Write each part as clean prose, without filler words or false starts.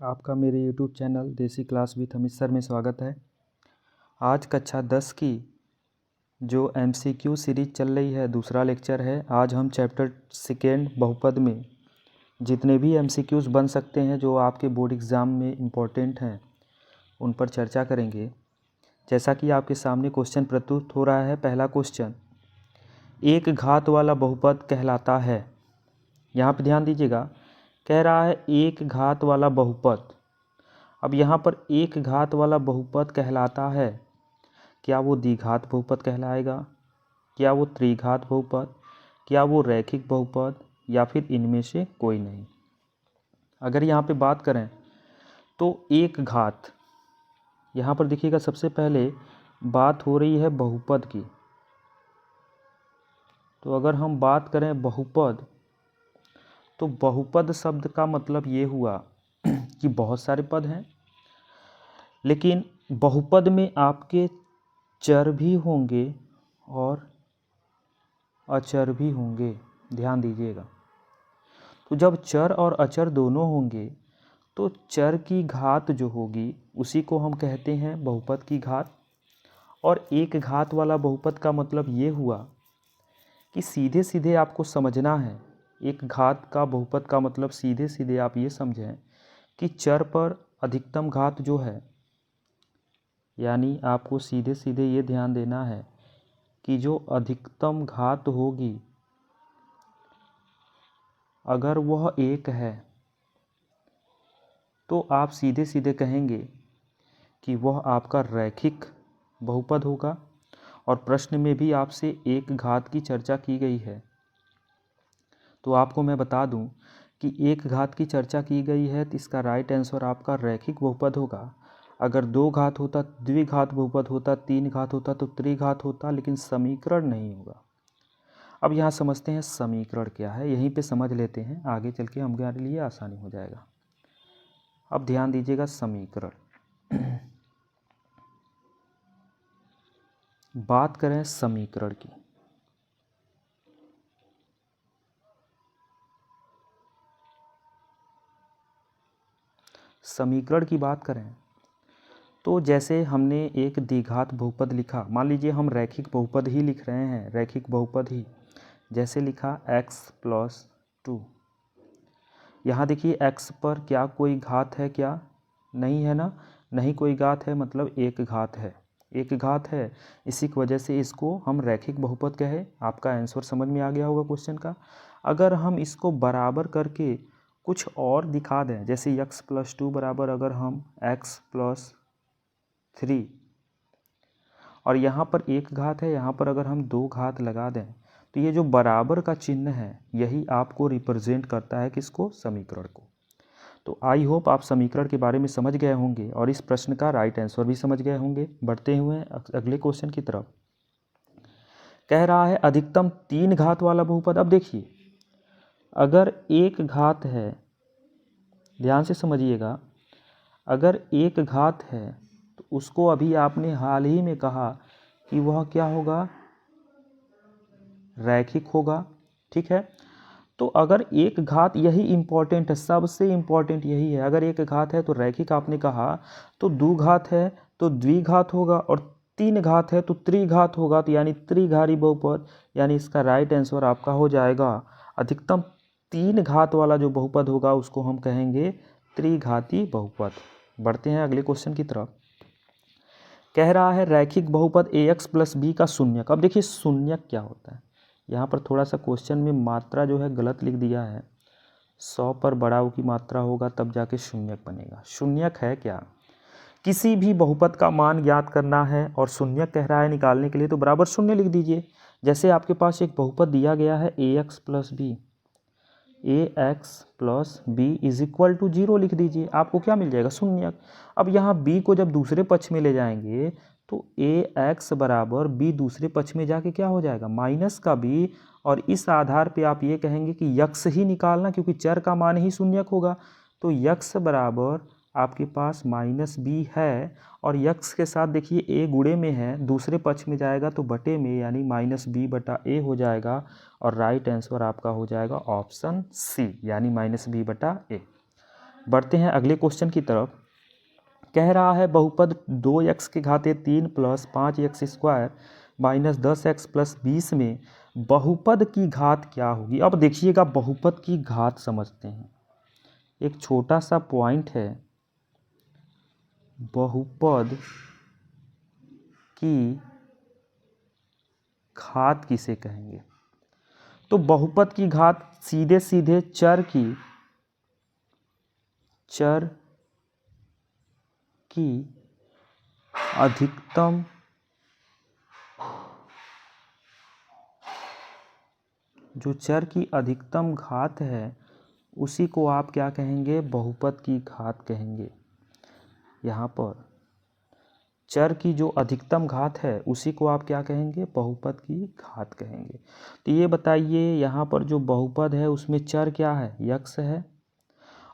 आपका मेरे YouTube channel देसी क्लास विथ अमित सर में स्वागत है। आज कक्षा 10 की जो MCQ सीरीज चल रही है, दूसरा लेक्चर है। आज हम चैप्टर सेकेंड बहुपद में जितने भी MCQs बन सकते हैं जो आपके बोर्ड एग्ज़ाम में इम्पोर्टेंट हैं उन पर चर्चा करेंगे। जैसा कि आपके सामने क्वेश्चन प्रस्तुत हो रहा है। पहला क्वेश्चन, एक घात वाला बहुपद कहलाता है। यहाँ पर ध्यान दीजिएगा, कह रहा है एक घात वाला बहुपद। अब यहाँ पर एक घात वाला बहुपद कहलाता है, क्या वो द्विघात बहुपद कहलाएगा, क्या वो त्रिघात बहुपद, क्या वो रैखिक बहुपद, या फिर इनमें से कोई नहीं। अगर यहाँ पे बात करें तो एक घात, यहाँ पर देखिएगा सबसे पहले बात हो रही है बहुपद की। तो अगर हम बात करें बहुपद, तो बहुपद शब्द का मतलब ये हुआ कि बहुत सारे पद हैं, लेकिन बहुपद में आपके चर भी होंगे और अचर भी होंगे। ध्यान दीजिएगा, तो जब चर और अचर दोनों होंगे तो चर की घात जो होगी उसी को हम कहते हैं बहुपद की घात। और एक घात वाला बहुपद का मतलब ये हुआ कि सीधे सीधे आपको समझना है। एक घात का बहुपद का मतलब सीधे सीधे आप ये समझें कि चर पर अधिकतम घात जो है, यानी आपको सीधे सीधे ये ध्यान देना है कि जो अधिकतम घात होगी अगर वह एक है तो आप सीधे सीधे कहेंगे कि वह आपका रैखिक बहुपद होगा। और प्रश्न में भी आपसे एक घात की चर्चा की गई है, तो आपको मैं बता दूं कि एक घात की चर्चा की गई है तो इसका राइट आंसर आपका रैखिक बहुपद होगा। अगर दो घात होता द्विघात बहुपद होता, तीन घात होता तो त्रिघात होता, लेकिन समीकरण नहीं होगा। अब यहाँ समझते हैं समीकरण क्या है, यहीं पे समझ लेते हैं, आगे चल के हमारे लिए आसानी हो जाएगा। अब ध्यान दीजिएगा, समीकरण बात करें समीकरण की, समीकरण की बात करें तो जैसे हमने एक द्विघात बहुपद लिखा, मान लीजिए हम रैखिक बहुपद ही लिख रहे हैं, रैखिक बहुपद ही, जैसे लिखा x+2। यहाँ देखिए x पर क्या कोई घात है, क्या नहीं है ना, नहीं कोई घात है, मतलब एक घात है, एक घात है। इसी की वजह से इसको हम रैखिक बहुपद कहे। आपका आंसर समझ में आ गया होगा क्वेश्चन का। अगर हम इसको बराबर करके कुछ और दिखा दें, जैसे x+2 बराबर अगर हम x+3, और यहाँ पर एक घात है, यहाँ पर अगर हम दो घात लगा दें तो ये जो बराबर का चिन्ह है यही आपको रिप्रेजेंट करता है किसको, समीकरण को। तो आई होप आप समीकरण के बारे में समझ गए होंगे और इस प्रश्न का राइट आंसर भी समझ गए होंगे। बढ़ते हुए अगले क्वेश्चन की तरफ, कह रहा है अधिकतम तीन घात वाला बहुपद। अब देखिए, अगर एक घात है, ध्यान से समझिएगा, अगर एक घात है तो उसको अभी आपने हाल ही में कहा कि वह क्या होगा, रैखिक होगा। ठीक है, तो अगर एक घात, यही इम्पॉर्टेंट है, सबसे इम्पॉर्टेंट यही है। अगर एक घात है तो रैखिक आपने कहा, तो दो घात है तो द्विघात होगा, और तीन घात है तो त्रिघात होगा, तो यानी त्रिघारी बहुपद। यानी इसका राइट आंसर आपका हो जाएगा, अधिकतम तीन घात वाला जो बहुपद होगा उसको हम कहेंगे त्रिघाती बहुपद। बढ़ते हैं अगले क्वेश्चन की तरफ। कह रहा है रैखिक बहुपद ax+b का शून्यक। अब देखिए शून्यक क्या होता है, यहाँ पर थोड़ा सा क्वेश्चन में मात्रा जो है गलत लिख दिया है। 100 पर बड़ा ऊ की मात्रा होगा तब जाके शून्यक बनेगा। शून्यक है क्या, किसी भी बहुपद का मान ज्ञात करना है और शून्यक कह रहा है निकालने के लिए, तो बराबर शून्य लिख दीजिए। जैसे आपके पास एक बहुपद दिया गया है ax+b, ax+b = 0 लिख दीजिए, आपको क्या मिल जाएगा, शून्यक। अब यहाँ b को जब दूसरे पक्ष में ले जाएंगे तो ax बराबर b दूसरे पक्ष में जाके क्या हो जाएगा, माइनस का b, और इस आधार पे आप ये कहेंगे कि यक्स ही निकालना, क्योंकि चर का मान ही शून्यक होगा। तो यक्स बराबर आपके पास -b है, और यक्स के साथ देखिए a गुणे में है, दूसरे पक्ष में जाएगा तो बटे में, यानी -b/a हो जाएगा। और राइट आंसर आपका हो जाएगा ऑप्शन सी, यानी -b/a। बढ़ते हैं अगले क्वेश्चन की तरफ। कह रहा है बहुपद 2x की घात 3 plus 5x² minus 10x plus 20 में बहुपद की घात क्या होगी। अब देखिएगा, बहुपद की घात समझते हैं। एक छोटा सा पॉइंट है, बहुपद की घात किसे कहेंगे। तो बहुपद की घात सीधे सीधे चर की अधिकतम जो चर की अधिकतम घात है उसी को आप क्या कहेंगे, बहुपद की घात कहेंगे। यहाँ पर चर की जो अधिकतम घात है उसी को आप क्या कहेंगे, बहुपद की घात कहेंगे। तो ये बताइए, यहाँ पर जो बहुपद है उसमें चर क्या है, यक्स है,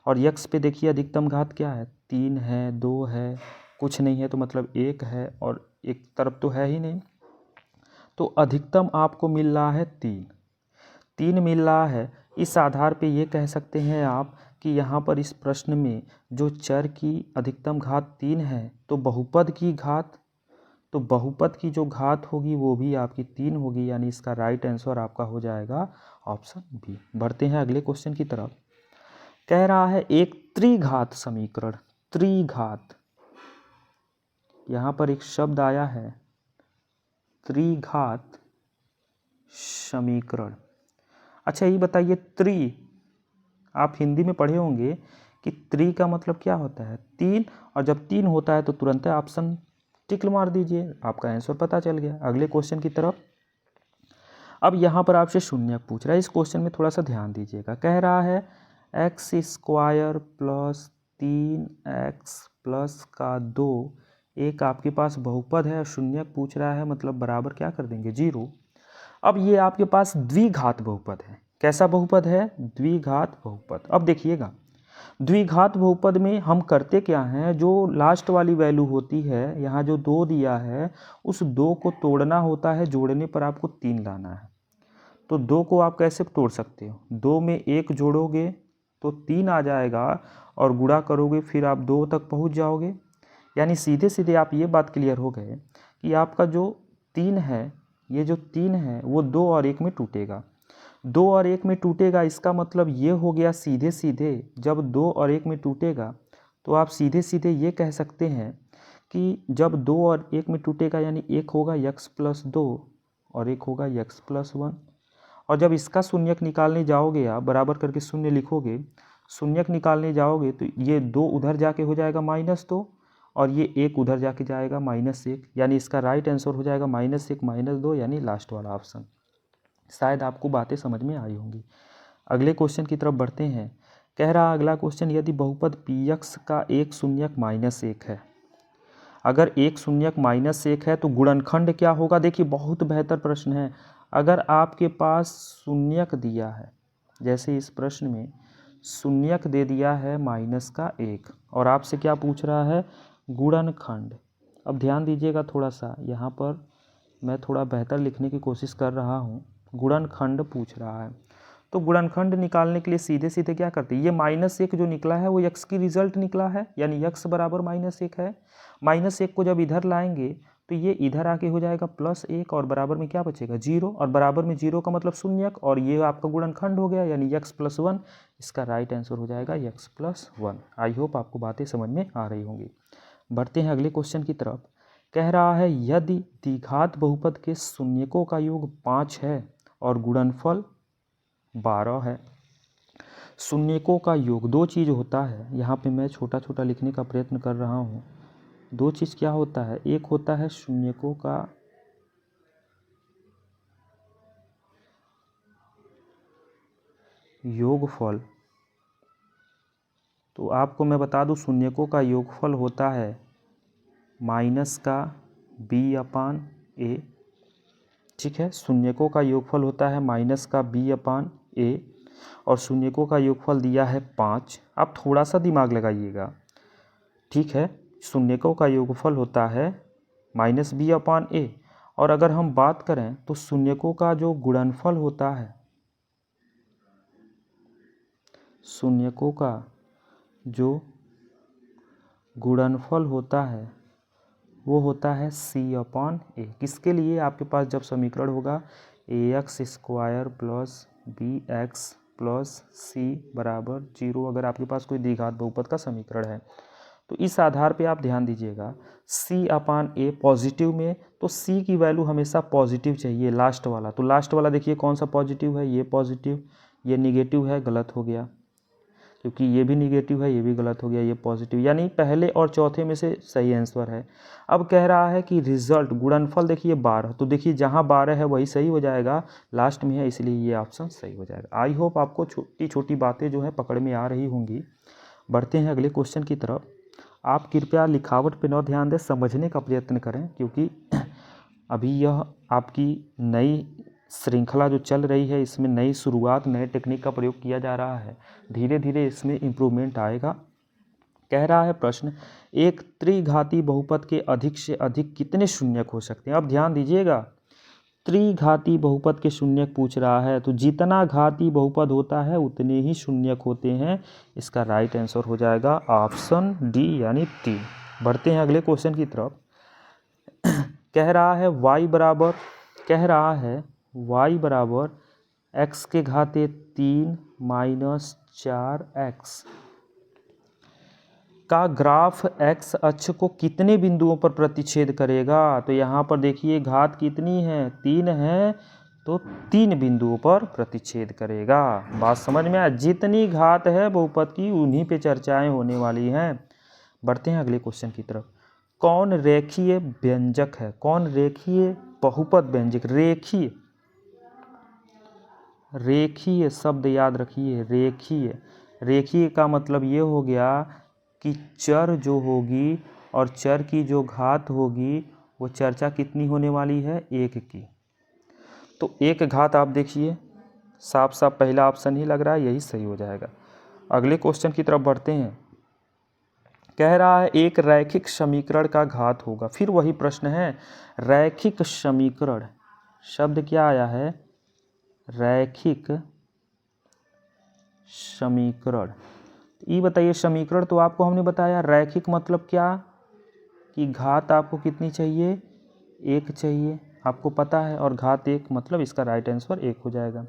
और यक्स पे देखिए अधिकतम घात क्या है, 3 है, 2 है, कुछ नहीं है तो मतलब 1 है, और एक तरफ तो है ही नहीं। तो अधिकतम आपको मिल रहा है 3 मिल रहा है। इस आधार पे ये कह सकते हैं आप कि यहाँ पर इस प्रश्न में जो चर की अधिकतम घात 3 है, तो बहुपद की जो घात होगी वो भी आपकी 3 होगी, यानी इसका राइट आंसर आपका हो जाएगा ऑप्शन बी। बढ़ते हैं अगले क्वेश्चन की तरफ। कह रहा है एक त्रिघात समीकरण, त्रिघात, यहाँ पर एक शब्द आया है त्रिघात समीकरण। अच्छा ये बताइए, आप हिंदी में पढ़े होंगे कि त्रि का मतलब क्या होता है, 3, और जब 3 होता है तो तुरंत ऑप्शन टिक मार दीजिए, आपका आंसर पता चल गया। अगले क्वेश्चन की तरफ। अब यहाँ पर आपसे शून्यक पूछ रहा है, इस क्वेश्चन में थोड़ा सा ध्यान दीजिएगा। कह रहा है x² प्लस 3x प्लस का 2 एक आपके पास बहुपद है, शून्यक पूछ रहा है, मतलब बराबर क्या कर देंगे, 0। अब ये आपके पास द्विघात बहुपद है। कैसा बहुपद है, द्विघात बहुपद। अब देखिएगा, द्विघात बहुपद में हम करते क्या हैं, जो लास्ट वाली वैल्यू होती है, यहाँ जो 2 दिया है उस 2 को तोड़ना होता है, जोड़ने पर आपको 3 लाना है। तो 2 को आप कैसे तोड़ सकते हो, 2 में 1 जोड़ोगे तो 3 आ जाएगा, और गुणा करोगे फिर आप 2 तक पहुँच जाओगे। यानी सीधे सीधे आप ये बात क्लियर हो गए कि आपका जो 3 है, ये जो 3 है वो 2 और 1 में टूटेगा। 2 और 1 में टूटेगा, इसका मतलब ये हो गया सीधे सीधे, जब 2 और 1 में टूटेगा तो आप सीधे सीधे ये कह सकते हैं कि जब 2 और 1 में टूटेगा, यानी एक होगा x प्लस 2 और एक होगा x प्लस 1। और जब इसका शून्यक निकालने जाओगे, आप बराबर करके शून्य लिखोगे, शून्यक निकालने जाओगे तो ये 2 उधर जाके हो जाएगा -2, और ये 1 उधर जाके जाएगा -1, यानी इसका राइट आंसर हो जाएगा -1 -2, यानी लास्ट वाला ऑप्शन। शायद आपको बातें समझ में आई होंगी। अगले क्वेश्चन की तरफ बढ़ते हैं। कह रहा अगला क्वेश्चन, यदि बहुपद px का एक शून्यक -1 है, अगर एक शून्यक -1 है तो गुणनखंड क्या होगा। देखिए बहुत बेहतर प्रश्न है। अगर आपके पास शून्यक दिया है, जैसे इस प्रश्न में शून्यक दे दिया है -1, और आपसे क्या पूछ रहा है, गुणनखंड। अब ध्यान दीजिएगा थोड़ा सा, यहाँ पर मैं थोड़ा बेहतर लिखने की कोशिश कर रहा हूँ। गुणनखंड पूछ रहा है, तो गुणनखंड निकालने के लिए सीधे सीधे क्या करते हैं, ये -1 जो निकला है वो x की रिजल्ट निकला है, यानी x बराबर -1 है। -1 को जब इधर लाएंगे तो ये इधर आके हो जाएगा +1, और बराबर में क्या बचेगा, 0, और बराबर में 0 का मतलब शून्यक, और ये आपका गुणनखंड हो गया, यानी x प्लस 1। इसका राइट आंसर हो जाएगा x प्लस 1। आई होप आपको बातें समझ में आ रही होंगी। बढ़ते हैं अगले क्वेश्चन की तरफ। कह रहा है यदि द्विघात बहुपद के शून्यकों का योग 5 है और गुणनफल 12 है। शून्यकों का योग, दो चीज़ होता है, यहाँ पे मैं छोटा छोटा लिखने का प्रयत्न कर रहा हूँ। दो चीज़ क्या होता है, एक होता है शून्यकों का योगफल। तो आपको मैं बता दूँ, शून्यकों का योगफल होता है -b/a। ठीक है, शून्यकों का योगफल होता है -b/a, और शून्यकों का योगफल दिया है 5। आप थोड़ा सा दिमाग लगाइएगा, ठीक है। शून्यकों का योगफल होता है -b/a, और अगर हम बात करें तो शून्यकों का जो गुणनफल होता है, शून्यकों का जो गुणनफल होता है वो होता है c/a। किसके लिए? आपके पास जब समीकरण होगा ax² plus bx plus c बराबर 0, अगर आपके पास कोई द्विघात बहुपद का समीकरण है तो इस आधार पे आप ध्यान दीजिएगा c/a पॉजिटिव में, तो c की वैल्यू हमेशा पॉजिटिव चाहिए, लास्ट वाला। तो लास्ट वाला देखिए कौन सा पॉजिटिव है, ये पॉजिटिव, ये निगेटिव है, गलत हो गया, क्योंकि ये भी निगेटिव है, ये भी गलत हो गया, ये पॉजिटिव, यानी पहले और चौथे में से सही आंसर है। अब कह रहा है कि रिजल्ट गुणनफल देखिए 12, तो देखिए जहाँ 12 है वही सही हो जाएगा, लास्ट में है इसलिए ये ऑप्शन सही हो जाएगा। आई होप आपको छोटी छोटी बातें जो है पकड़ में आ रही होंगी। बढ़ते हैं अगले क्वेश्चन की तरफ। आप कृपया लिखावट पर न ध्यान दें, समझने का प्रयत्न करें, क्योंकि अभी यह आपकी नई श्रृंखला जो चल रही है, इसमें नई शुरुआत, नए टेक्निक का प्रयोग किया जा रहा है, धीरे धीरे इसमें इम्प्रूवमेंट आएगा। कह रहा है प्रश्न, एक त्रिघाती बहुपद के अधिक से अधिक कितने शून्यक हो सकते हैं? अब ध्यान दीजिएगा, त्रिघाती बहुपद के शून्यक पूछ रहा है, तो जितना घाती बहुपद होता है उतने ही शून्यक होते हैं। इसका राइट आंसर हो जाएगा ऑप्शन डी यानी 3। बढ़ते हैं अगले क्वेश्चन की तरफ। कह रहा है y बराबर x के घाते 3 माइनस 4x का ग्राफ x अक्ष को कितने बिंदुओं पर प्रतिच्छेद करेगा? तो यहाँ पर देखिए घात कितनी है, 3 है, तो 3 बिंदुओं पर प्रतिच्छेद करेगा। बात समझ में आया? जितनी घात है बहुपद की उन्हीं पे चर्चाएं होने वाली हैं। बढ़ते हैं अगले क्वेश्चन की तरफ। कौन रेखीय व्यंजक है? कौन रेखीय बहुपद व्यंजक? रेखीय शब्द याद रखिए, रेखीय का मतलब ये हो गया कि चर जो होगी और चर की जो घात होगी वो चर्चा कितनी होने वाली है, 1 की। तो 1 घात आप देखिए साफ साफ पहला ऑप्शन ही लग रहा है, यही सही हो जाएगा। अगले क्वेश्चन की तरफ बढ़ते हैं। कह रहा है एक रैखिक समीकरण का घात होगा। फिर वही प्रश्न है, रैखिक समीकरण शब्द क्या आया है, रैखिक समीकरण। ये बताइए, समीकरण तो आपको हमने बताया, रैखिक मतलब क्या कि घात आपको कितनी चाहिए, 1 चाहिए, आपको पता है, और घात 1 मतलब इसका राइट आंसर 1 हो जाएगा।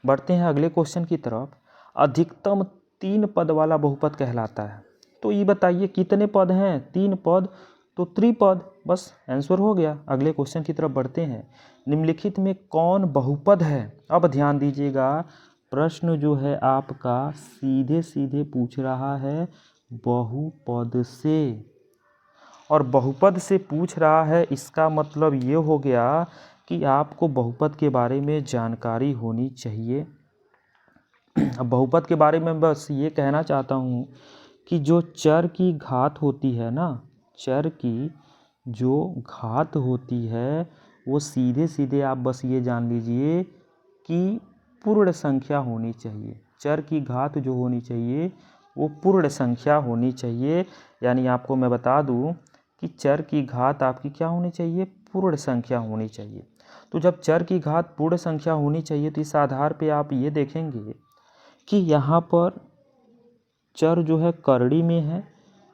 बढ़ते हैं अगले क्वेश्चन की तरफ। अधिकतम 3 पद वाला बहुपद कहलाता है। तो ये बताइए कितने पद हैं, 3 पद, तो त्रिपद, बस आंसर हो गया। अगले क्वेश्चन की तरफ बढ़ते हैं। निम्नलिखित में कौन बहुपद है? अब ध्यान दीजिएगा, प्रश्न जो है आपका सीधे सीधे पूछ रहा है बहुपद से, और बहुपद से पूछ रहा है, इसका मतलब ये हो गया कि आपको बहुपद के बारे में जानकारी होनी चाहिए। अब बहुपद के बारे में बस ये कहना चाहता हूँ कि जो चर की घात होती है ना, चर की जो घात होती है वो सीधे सीधे आप बस ये जान लीजिए कि पूर्ण संख्या होनी चाहिए। चर की घात जो होनी चाहिए वो पूर्ण संख्या होनी चाहिए। यानी आपको मैं बता दूं कि चर की घात आपकी क्या होनी चाहिए, पूर्ण संख्या होनी चाहिए। तो जब चर की घात पूर्ण संख्या होनी चाहिए तो इस आधार पे आप ये देखेंगे कि यहाँ पर चर जो है करड़ी में है,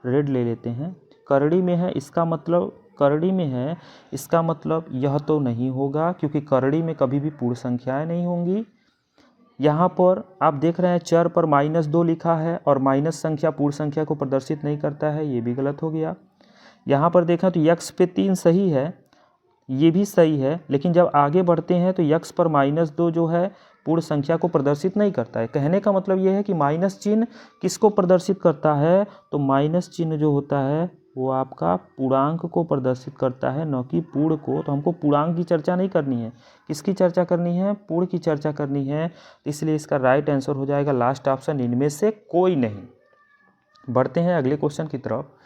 रेड ले लेते हैं, करड़ी में है, इसका मतलब करड़ी में है, इसका मतलब यह तो नहीं होगा क्योंकि करड़ी में कभी भी पूर्ण संख्याएं नहीं होंगी। यहाँ पर आप देख रहे हैं चर पर -2 लिखा है और माइनस संख्या पूर्ण संख्या को प्रदर्शित नहीं करता है, ये भी गलत हो गया। यहाँ पर देखें तो यक्स पे 3 सही है, ये भी सही है, लेकिन जब आगे बढ़ते हैं तो यक्स पर -2 जो है पूर्ण संख्या को प्रदर्शित नहीं करता है। कहने का मतलब ये है कि माइनस चिन्ह किसको प्रदर्शित करता है, तो माइनस चिन्ह जो होता है वो आपका पूर्णांक को प्रदर्शित करता है, न कि पूर्ण को। तो हमको पूर्णांक की चर्चा नहीं करनी है, किसकी चर्चा करनी है, पूर्ण की चर्चा करनी है। इसलिए इसका राइट आंसर हो जाएगा लास्ट ऑप्शन, इनमें से कोई नहीं। बढ़ते हैं अगले क्वेश्चन की तरफ।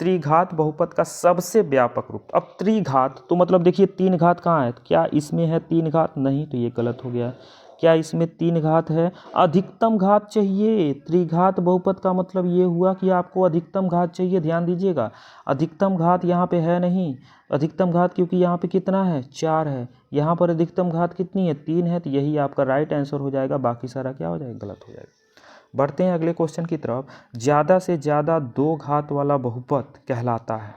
त्रिघात बहुपद का सबसे व्यापक रूप। अब त्रिघात तो मतलब देखिए 3 घात कहाँ है, क्या इसमें है 3 घात? नहीं, तो ये गलत हो गया। क्या इसमें 3 घात है? अधिकतम घात चाहिए। त्रिघात बहुपद का मतलब ये हुआ कि आपको अधिकतम घात चाहिए। ध्यान दीजिएगा, अधिकतम घात यहाँ पे है नहीं, अधिकतम घात क्योंकि यहाँ पे कितना है, 4 है, यहाँ पर अधिकतम घात कितनी है, 3 है, तो यही आपका राइट आंसर हो जाएगा। बाकी सारा क्या हो जाएगा, गलत हो जाएगा। बढ़ते हैं अगले क्वेश्चन की तरफ। ज़्यादा से ज़्यादा दो घात वाला बहुपद कहलाता है,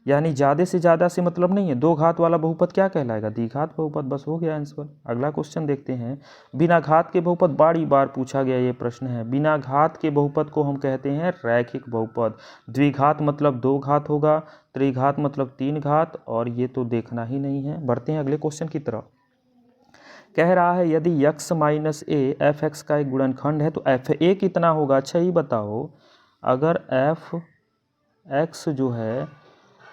यानी ज़्यादा से ज़्यादा से मतलब नहीं है, दो घात वाला बहुपद क्या कहलाएगा? द्विघात बहुपद। बस हो गया आंसर। अगला क्वेश्चन देखते हैं। बिना घात के बहुपद, बारी बार पूछा गया ये प्रश्न है। बिना घात के बहुपद को हम कहते हैं रैखिक बहुपद। द्विघात मतलब दो घात होगा, त्रिघात मतलब तीन घात, और ये तो देखना ही नहीं है। बढ़ते हैं अगले क्वेश्चन की तरफ। कह रहा है यदि x minus A F x का एक गुणनखंड है तो एफ ए कितना होगा? अच्छा ये बताओ, अगर एफ एक्स जो है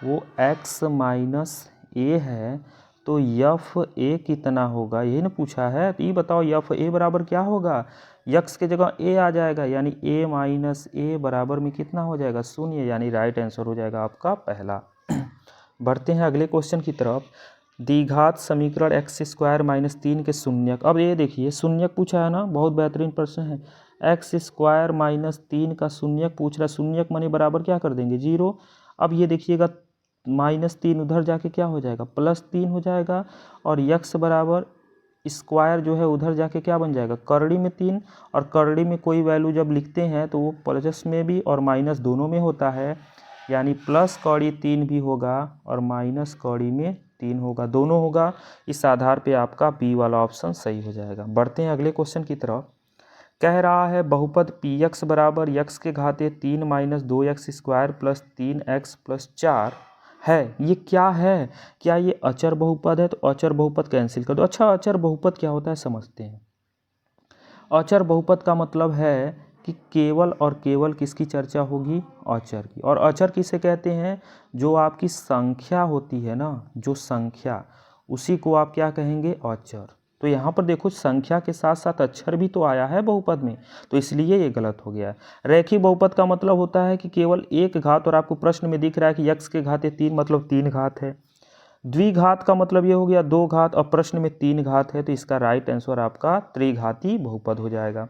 वो x माइनस ए है तो यफ ए कितना होगा? यही ना पूछा है। तो ये बताओ यफ ए बराबर क्या होगा? यक्स के जगह ए आ जाएगा, यानी ए माइनस ए बराबर में कितना हो जाएगा? शून्य, यानी राइट आंसर हो जाएगा आपका पहला। बढ़ते हैं अगले क्वेश्चन की तरफ। द्विघात समीकरण एक्स स्क्वायर माइनस 3 के शून्यक। अब ये देखिए शून्यक पूछा है ना, बहुत बेहतरीन प्रश्न है। एक्स स्क्वायर माइनस 3 का शून्यक पूछ रहा है। शून्यक माने बराबर क्या कर देंगे? 0। अब ये देखिएगा -3 उधर जाके क्या हो जाएगा? +3 हो जाएगा, और यक्स बराबर स्क्वायर जो है उधर जाके क्या बन जाएगा? करड़ी में 3, और करड़ी में कोई वैल्यू जब लिखते हैं तो वो प्लस में भी और माइनस दोनों में होता है, यानी प्लस कौड़ी 3 भी होगा और माइनस कौड़ी में 3 होगा, दोनों होगा। इस आधार पे आपका बी वाला ऑप्शन सही हो जाएगा। बढ़ते हैं अगले क्वेश्चन की तरफ। कह रहा है बहुपद पी एक्स बराबर यक्स के घाते 3 minus 2x square plus 3x plus 4 है। ये क्या है? क्या ये अचर बहुपद है? तो अचर बहुपद कैंसिल कर दो। अच्छा, अचर बहुपद क्या होता है समझते हैं। अचर बहुपद का मतलब है कि केवल और केवल किसकी चर्चा होगी? अचर की। और अचर किसे कहते हैं? जो आपकी संख्या होती है ना, जो संख्या, उसी को आप क्या कहेंगे? अचर। तो यहाँ पर देखो संख्या के साथ साथ अक्षर भी तो आया है बहुपद में, तो इसलिए ये गलत हो गया है। रैखिक बहुपद का मतलब होता है कि केवल एक घात, और आपको प्रश्न में दिख रहा है कि यक्स के घाते 3 मतलब 3 घात है। द्विघात का मतलब ये हो गया 2 घात, और प्रश्न में 3 घात है, तो इसका राइट आंसर आपका त्रिघाती बहुपद हो जाएगा।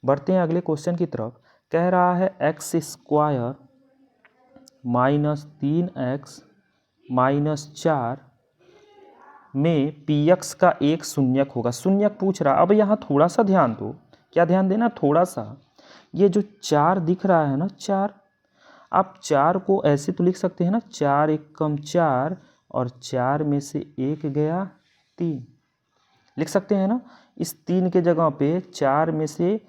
बढ़ते हैं अगले क्वेश्चन की तरफ। कह रहा है x square minus 3x minus 4 में पी एक्स का एक शून्यक होगा। शून्यक पूछ रहा। अब यहाँ थोड़ा सा ध्यान दो। क्या ध्यान देना? थोड़ा सा। ये जो 4 दिख रहा है ना, 4, आप 4 को ऐसे तो लिख सकते हैं ना, 4 एकम 4, और 4 में से 1 गया 3, लिख सकते हैं ना। इस 3 के जगह पे 4 में से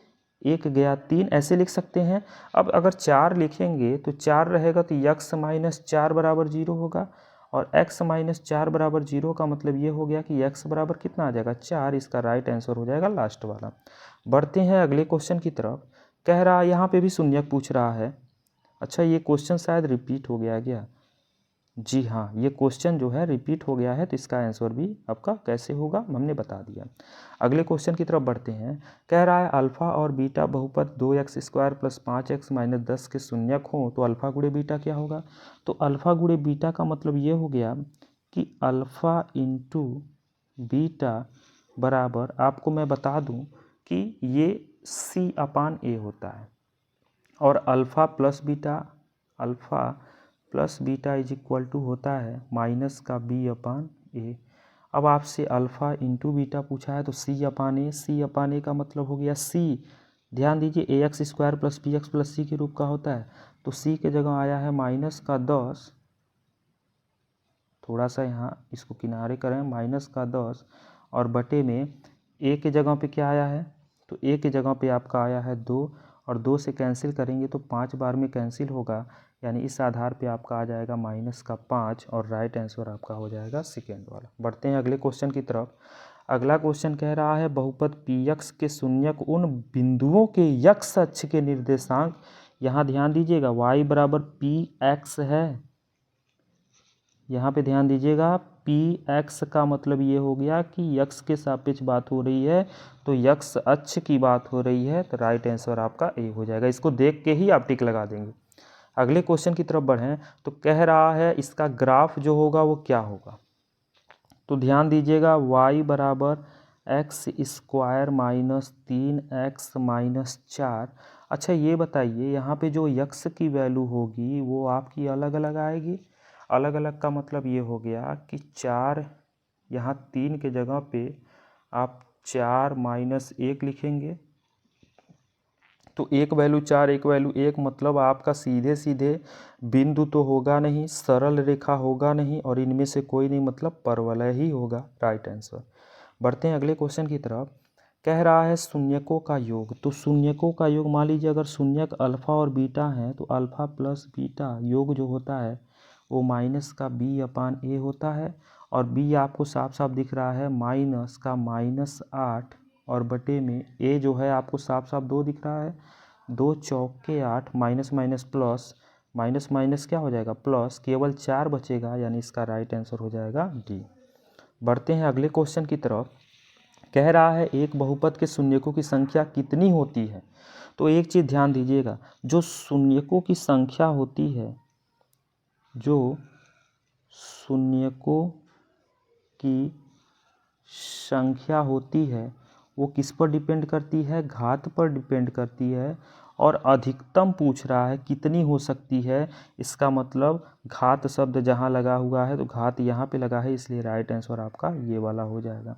1 गया 3, ऐसे लिख सकते हैं। अब अगर 4 लिखेंगे तो 4 रहेगा तो x माइनस 4 बराबर 0 होगा, और x माइनस 4 बराबर 0 का मतलब ये हो गया कि x बराबर कितना आ जाएगा? 4। इसका राइट आंसर हो जाएगा लास्ट वाला। बढ़ते हैं अगले क्वेश्चन की तरफ। कह रहा है यहाँ पे भी शून्यक पूछ रहा है। अच्छा, ये क्वेश्चन शायद रिपीट हो गया क्या? जी हाँ, ये क्वेश्चन जो है रिपीट हो गया है, तो इसका आंसर भी आपका कैसे होगा हमने बता दिया। अगले क्वेश्चन की तरफ बढ़ते हैं। कह रहा है अल्फा और बीटा बहुपद 2x square plus 5x minus 10 के शून्यक हों तो अल्फा गुणे बीटा क्या होगा? तो अल्फा गुणे बीटा का मतलब ये हो गया कि अल्फा इंटू बीटा बराबर, आपको मैं बता दूं कि ये C/A होता है, और alpha plus beta is equal to होता है माइनस का B/A। अब आपसे अल्फ़ा इंटू बीटा पूछा है तो C/A का मतलब हो गया C। ध्यान दीजिए ax square plus bx plus C के रूप का होता है, तो C के जगह आया है माइनस का 10, थोड़ा सा यहाँ इसको किनारे करें, माइनस का 10, और बटे में a के जगह पे क्या आया है? तो a के जगह पे आपका आया है 2, और 2 से कैंसिल करेंगे तो 5 बार में कैंसिल होगा, यानी इस आधार पे आपका आ जाएगा माइनस का 5, और राइट आंसर आपका हो जाएगा सेकेंड वाला। बढ़ते हैं अगले क्वेश्चन की तरफ। अगला क्वेश्चन कह रहा है बहुपद पी एक्स के शून्यक उन बिंदुओं के यक्स अक्ष के निर्देशांक, यहाँ ध्यान दीजिएगा y बराबर पी एक्स है, यहाँ पे ध्यान दीजिएगा पी एक्स का मतलब ये हो गया कि यक्स के सापेक्ष बात हो रही है, तो यक्स अक्ष की बात हो रही है, तो राइट आंसर आपका ए हो जाएगा। इसको देख के ही आप टिक लगा देंगे। अगले क्वेश्चन की तरफ बढ़ें तो कह रहा है इसका ग्राफ जो होगा वो क्या होगा? तो ध्यान दीजिएगा y बराबर x square minus 3x minus 4। अच्छा ये बताइए यहाँ पे जो यक्स की वैल्यू होगी वो आपकी अलग अलग आएगी। अलग अलग का मतलब ये हो गया कि 4, यहाँ 3 के जगह पे आप 4 माइनस 1 लिखेंगे, तो एक वैल्यू 4 एक वैल्यू 1, मतलब आपका सीधे सीधे बिंदु तो होगा नहीं, सरल रेखा होगा नहीं, और इनमें से कोई नहीं, मतलब परवलय ही होगा राइट आंसर। बढ़ते हैं अगले क्वेश्चन की तरफ। कह रहा है शून्यकों का योग। तो शून्यकों का योग, मान लीजिए अगर शून्यक अल्फा और बीटा है तो अल्फा प्लस बीटा योग जो होता है वो माइनस का b/a होता है, और b आपको साफ साफ दिख रहा है माइनस का -8, और बटे में a जो है आपको साफ साफ 2 दिख रहा है, 2 चौके 8, minus minus plus, minus minus क्या हो जाएगा प्लस, केवल 4 बचेगा, यानी इसका राइट आंसर हो जाएगा डी। बढ़ते हैं अगले क्वेश्चन की तरफ। कह रहा है एक बहुपद के शून्यकों की संख्या कितनी होती है। तो एक चीज़ ध्यान दीजिएगा, जो शून्यकों की संख्या होती है, जो शून्यकों की संख्या होती है वो किस पर डिपेंड करती है, घात पर डिपेंड करती है, और अधिकतम पूछ रहा है कितनी हो सकती है, इसका मतलब घात शब्द जहाँ लगा हुआ है तो घात यहाँ पे लगा है, इसलिए राइट आंसर आपका ये वाला हो जाएगा।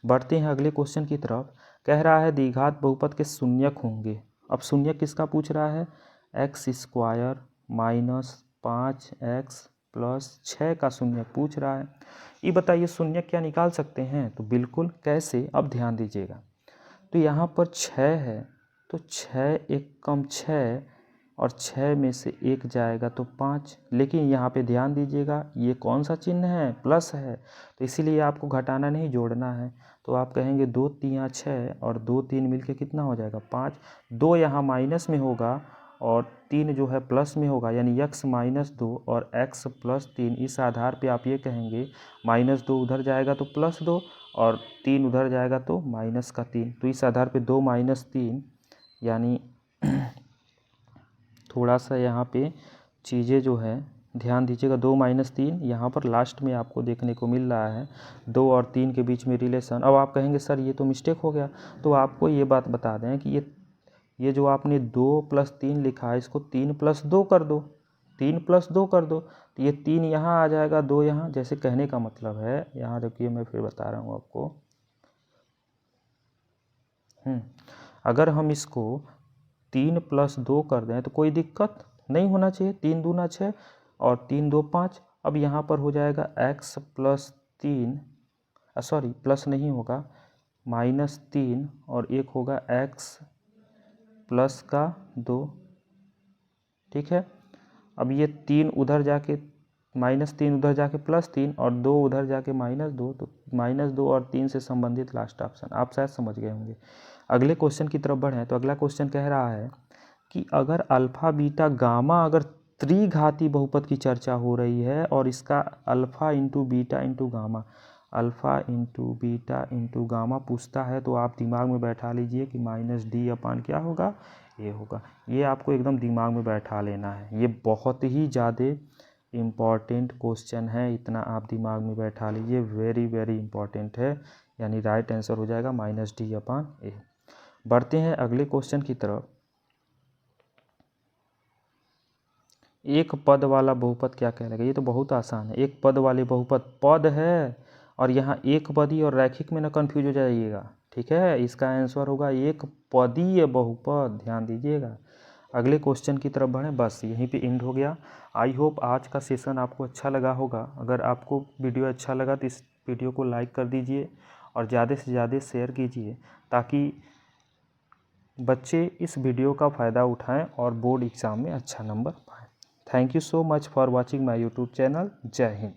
बढ़ते हैं अगले क्वेश्चन की तरफ। कह रहा है द्विघात बहुपद के शून्यक होंगे। अब शून्यक किसका पूछ रहा है, x² - 5x + 6 का शून्यक पूछ रहा है। ये बताइए शून्यक क्या निकाल सकते हैं, तो बिल्कुल, कैसे, अब ध्यान दीजिएगा। तो यहाँ पर 6 है, तो 6 एक कम 6, और 6 में से 1 जाएगा तो 5, लेकिन यहाँ पे ध्यान दीजिएगा ये कौन सा चिन्ह है, प्लस है, तो इसीलिए आपको घटाना नहीं जोड़ना है। तो आप कहेंगे 2 × 3 = 6, और 2 3 मिलके कितना हो जाएगा 5, 2 यहाँ माइनस में होगा और 3 जो है प्लस में होगा, यानी x - 2 और x + 3। इस आधार पे आप ये कहेंगे -2 उधर जाएगा तो +2, और 3 उधर जाएगा तो -3। तो इस आधार पे 2 - 3, यानी थोड़ा सा यहाँ पे चीज़ें जो है ध्यान दीजिएगा, 2 - 3 यहाँ पर लास्ट में आपको देखने को मिल रहा है, 2 और 3 के बीच में रिलेशन। अब आप कहेंगे सर ये तो मिस्टेक हो गया, तो आपको ये बात बता दें कि ये जो आपने 2 + 3 लिखा है इसको 3 + 2 कर दो, 3 + 2 कर दो, तो ये 3 यहाँ आ जाएगा, 2 यहाँ। जैसे कहने का मतलब है, यहाँ देखिए मैं फिर बता रहा हूँ आपको, अगर हम इसको 3 + 2 कर दें तो कोई दिक्कत नहीं होना चाहिए, 3 दूना 6 और 3 2 5। अब यहाँ पर हो जाएगा x + 3, सॉरी प्लस नहीं होगा, -3, और एक होगा x + 2, ठीक है। अब ये 3 उधर जाके -3 उधर जाके +3, और 2 उधर जाके -2, तो -2 और 3 से संबंधित लास्ट ऑप्शन। आप शायद समझ गए होंगे। अगले क्वेश्चन की तरफ बढ़ें तो अगला क्वेश्चन कह रहा है कि अगर अल्फ़ा बीटा गामा, अगर त्रिघाती बहुपद की चर्चा हो रही है और इसका alpha × beta × gamma, alpha × beta × gamma पूछता है, तो आप दिमाग में बैठा लीजिए कि -d/ क्या होगा, ये होगा। ये आपको एकदम दिमाग में बैठा लेना है, ये बहुत ही ज़्यादा इम्पॉर्टेंट क्वेश्चन है, इतना आप दिमाग में बैठा लीजिए, वेरी वेरी इंपॉर्टेंट है, यानी राइट आंसर हो जाएगा -d/a। बढ़ते हैं अगले क्वेश्चन की तरफ। एक पद वाला बहुपद क्या कहलाएगा, ये तो बहुत आसान है। एक पद वाले बहुपद पद है, और यहाँ एक पदी और रैखिक में ना कंफ्यूज हो जाइएगा, ठीक है। इसका आंसर होगा एक पदीय बहुपद, ध्यान दीजिएगा। अगले क्वेश्चन की तरफ बढ़ें, बस यहीं पे एंड हो गया। आई होप आज का सेशन आपको अच्छा लगा होगा। अगर आपको वीडियो अच्छा लगा तो इस वीडियो को लाइक कर दीजिए और ज़्यादा से ज़्यादा शेयर कीजिए, ताकि बच्चे इस वीडियो का फ़ायदा उठाएं और बोर्ड एग्ज़ाम में अच्छा नंबर पाएं। Thank you so much for watching my YouTube channel. जय हिंद।